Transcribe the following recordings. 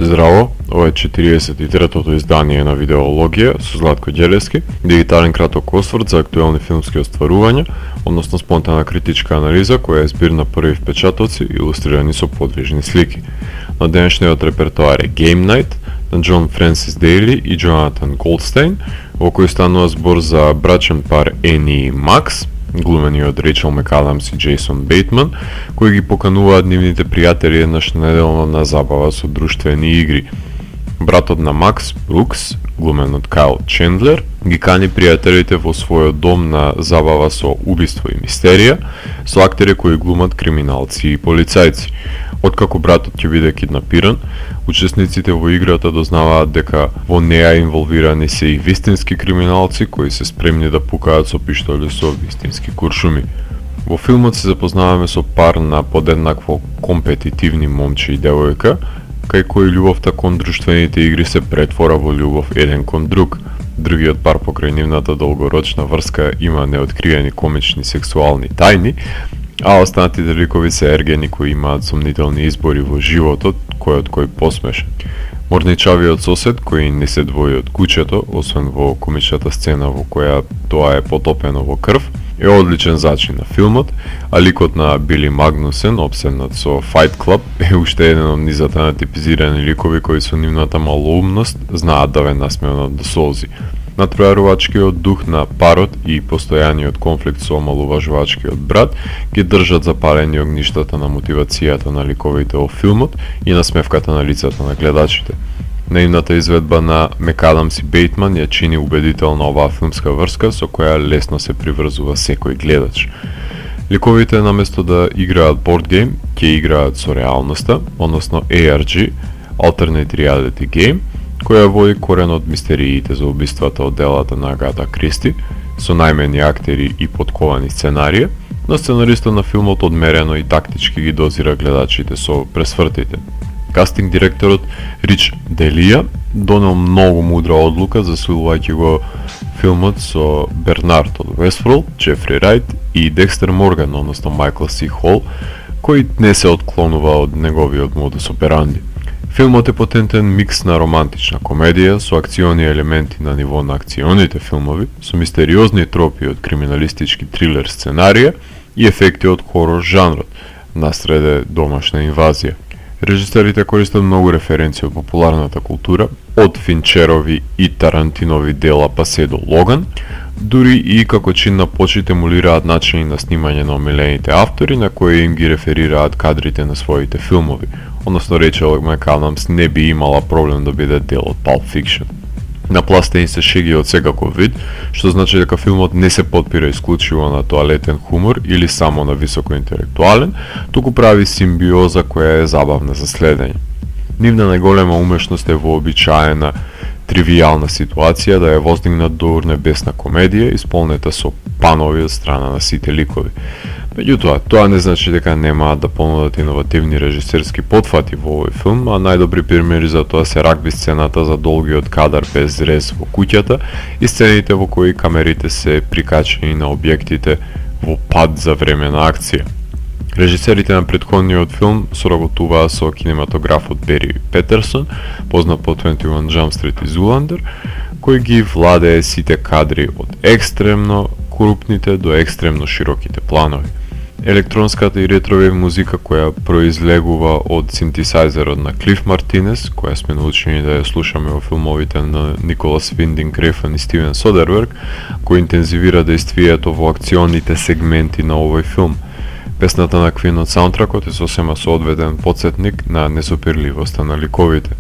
Здраво, ова е 43-тото издание на Видеологија со Златко Ѓелевски, дигитален краток осврт за актуелни филмски остварувања, односно спонтана критичка анализа која е збир на први впечатоци илустрирани со подвижни слики. На денешниот репертоар е Game Night на Џон Френсис Дејли и Джонатан Голдстейн, во кој станува збор за брачен пар Ени и Макс, глумени од Рейчел МекАдамс и Джейсон Бейтман, кои ги покануваат нивните пријатели еднаш неделно на забава со друштвени игри. Братот на Макс, Брукс, глумен од Кайл Чендлер, ги кани пријателите во својот дом на забава со убиство и мистерија, со актери кои глумат криминалци и полицајци. Откако братот ќе биде киднапиран, учесниците во играта дознаваат дека во неа инволвирани се и вистински криминалци кои се спремни да пукаат со пиштоли со вистински куршуми. Во филмот се запознаваме со пар на подеднакво компетитивни момче и девојка, кај кои љубовта кон друштвените игри се претвора во љубов еден кон друг. Другиот пар покрај нивната долгорочна врска има неоткриени комични сексуални тајни, а останатите ликови се ергени кои имаат сомнителни избори во животот, кој посмешен. Морничавиот сосед, кој не се двои од кучето, освен во комичната сцена во која тоа е потопено во крв, е одличен зачин на филмот, а ликот на Били Магнусен, обседнат со Fight Club, е уште еден од низата на типизирани ликови кои со нивната малоумност знаат да ве насмејат до солзи. Натпреварувачкиот дух на парот и постојаниот конфликт со омалуважувачкиот брат ги држат запалени огништата на мотивацијата на ликовите во филмот и на смевката на лицата на гледачите. Наивната изведба на МекАдамс и Бейтман ја чини убедителна оваа филмска врска со која лесно се приврзува секој гледач. Ликовите наместо да играат бордгейм, ќе играат со реалноста, односно ARG, Alternate Reality Game, која води корен од мистериите за убиствата од делата на Агата Кристи, со најмени актери и подковани сценарија, но сценаристот на филмот одмерено и тактички ги дозира гледачите со пресвртите. Кастинг директорот Рич Делија донел многу мудра одлука засилувајќи го филмот со Бернард од Вестфрул, Джефри Рајт и Декстер Морган, односно Майкл Си Хол, кој не се отклонува од неговиот модус операнди. Филмот е потентен микс на романтична комедија со акциони елементи на ниво на акционите филмови, со мистериозни тропи од криминалистички трилер сценарија и ефекти од хорор жанрот, насреде домашна инвазија. Режисерите користат многу референции од популарната култура, од Финчерови и Тарантинови дела па се до Логан, дури и како чин на почит емулираат начини на снимање на омилените автори на кои им ги реферираат кадрите на своите филмови, односно Рейчел МекАдамс не би имала проблем да биде дел од Pulp Fiction. На пластени се шеги од секаков вид, што значи дека филмот не се потпира исклучиво на тоалетен хумор или само на високоинтелектуален, туку прави симбиоза која е забавна за следење. Нивна најголема умешност е вообичаена тривијална ситуација да ја воздигнат до урнебесна комедија исполнета со панови од страна на сите ликови. Меѓутоа, тоа не значи дека немаат да понудат иновативни режисерски потфати во овој филм, а најдобри примери за тоа се рагби сцената за долгиот кадар без рез во куќата и сцените во кои камерите се прикачени на објектите во пад за време на акција. Режисерите на претходниот филм соработуваа со кинематографот Бери Петерсон, познат по 21 Jump Street и Zoolander, кој ги владее сите кадри од екстремно крупните до екстремно широките планови. Електронската и ретрове музика која произлегува од синтесајзерот на Клиф Мартинес, која сме научени да ја слушаме во филмовите на Николас Виндинг Рефн и Стивен Содерберг, кој интензивира дејствието во акционите сегменти на овој филм. Песната на Queen од саунтракот е сосема соодветен потсетник на несопирливоста на ликовите.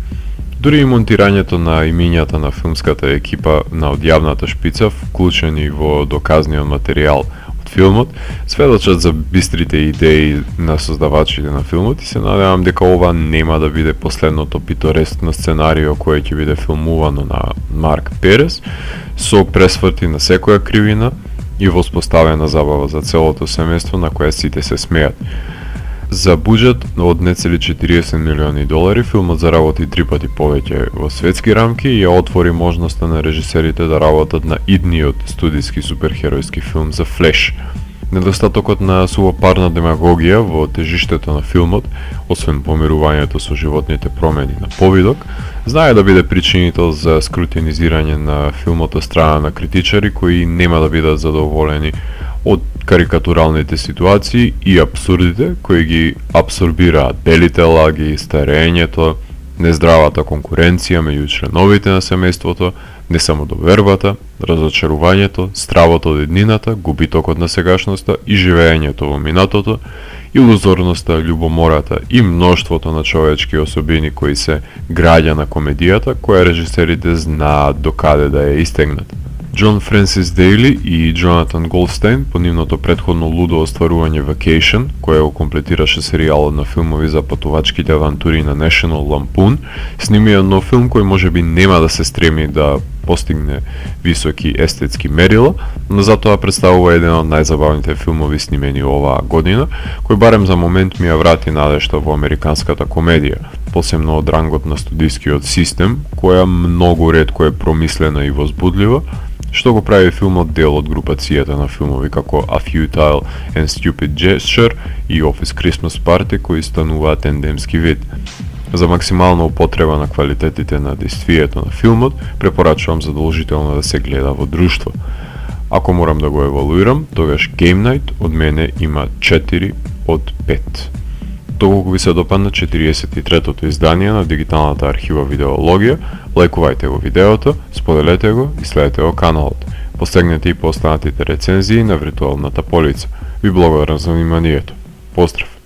Дури и монтирањето на имињата на филмската екипа на одјавната шпица, вклучени во доказниот материјал од филмот, сведочат за бистрите идеи на создавачите на филмот и се надевам дека ова нема да биде последното питорескно сценарио кое ќе биде филмувано на Марк Перес, со пресврти на секоја кривина и воспоставена забава за целото семејство на која сите се смеат. За буџет од нецели 40 милиони долари, филмот заработи 3 пати повеќе во светски рамки и ја отвори можноста на режисерите да работат на идниот студиски суперхеројски филм за Флеш. Недостатокот на сувопарна демагогија во тежиштето на филмот, освен помирувањето со животните промени на повидок, знае да биде причинител за скрутинизирање на филмот од страна на критичари кои нема да бидат задоволени од карикатуралните ситуации и абсурдите кои ги абсорбираат белите лаги, старењето, нездравата конкуренција меѓу членовите на семејството, не само довербата, разочарувањето, стравото од еднината, губитокот на сегашноста и живеењето во минатото, илузорноста, љубомората и мноштвото на човечки особини кои се граѓа на комедијата, која режисерите знаат до каде да ја истегнат. Џон Френсис Дејли и Джонатан Голдстейн по нивното претходно лудо остварување Vacation, кое го комплетираше серијалот на филмови за патувачките авантури на National Lampoon, снимија нов филм кој можеби нема да се стреми да постигне високи естетски мерила, но затоа представува еден од најзабавните филмови снимени оваа година, кој барем за момент ми ја врати надежта во американската комедија, посебно од рангот на студискиот систем, која многу ретко е промислена и возбудлива, што го прави филмот дел од групацијата на филмови како A Futile and Stupid Gesture и Office Christmas Party кои стануваат ендемски вид. За максимална употреба на квалитетите на действието на филмот, препорачувам задолжително да се гледа во друштво. Ако морам да го евалуирам, тогаш Game Night од мене има 4 од 5. Доколку ви се допадна 43-тото издание на дигиталната архива Видеологија, лајкувајте го видеото, споделете го и следете го каналот. Постигнете и по останатите рецензии на виртуалната полица. Ви благодарам за вниманието. Поздрав!